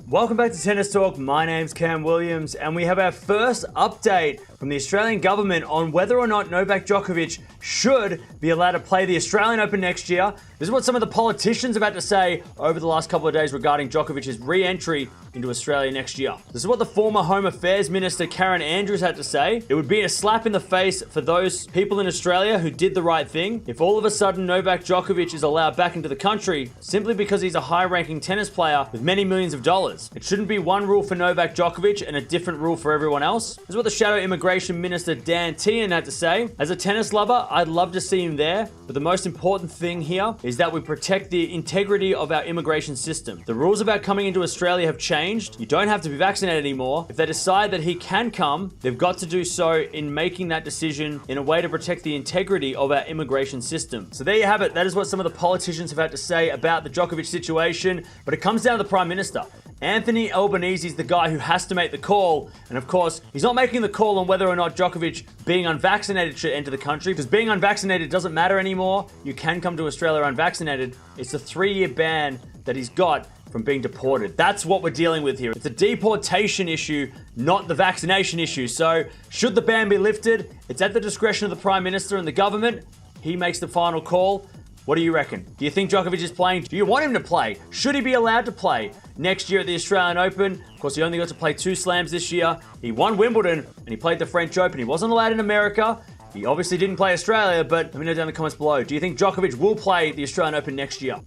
Welcome back to Tennis Talk. My name's Cam Williams, and we have our first update from the Australian government on whether or not Novak Djokovic should be allowed to play the Australian Open next year. This is what some of the politicians have had to say over the last couple of days regarding Djokovic's re-entry into Australia next year. This is what the former Home Affairs Minister Karen Andrews had to say. It would be a slap in the face for those people in Australia who did the right thing if all of a sudden Novak Djokovic is allowed back into the country simply because he's a high-ranking tennis player with many millions of dollars. It shouldn't be one rule for Novak Djokovic and a different rule for everyone else. This is what the Shadow Immigration Minister Dan Tehan had to say. As a tennis lover, I'd love to see him there, but the most important thing here is that we protect the integrity of our immigration system. The rules about coming into Australia have changed. You don't have to be vaccinated anymore. If they decide that he can come, they've got to do so in making that decision in a way to protect the integrity of our immigration system. So there you have it. That is what some of the politicians have had to say about the Djokovic situation, but it comes down to the Prime Minister. Anthony Albanese is the guy who has to make the call, and of course, he's not making the call on whether or not Djokovic being unvaccinated should enter the country, because being unvaccinated doesn't matter anymore. You can come to Australia unvaccinated. It's a 3-year ban that he's got from being deported. That's what we're dealing with here. It's a deportation issue, not the vaccination issue. So, should the ban be lifted? It's at the discretion of the Prime Minister and the government. He makes the final call. What do you reckon? Do you think Djokovic is playing? Do you want him to play? Should he be allowed to play next year at the Australian Open? Of course, he only got to play 2 slams this year. He won Wimbledon and he played the French Open. He wasn't allowed in America. He obviously didn't play Australia, but let me know down in the comments below. Do you think Djokovic will play the Australian Open next year?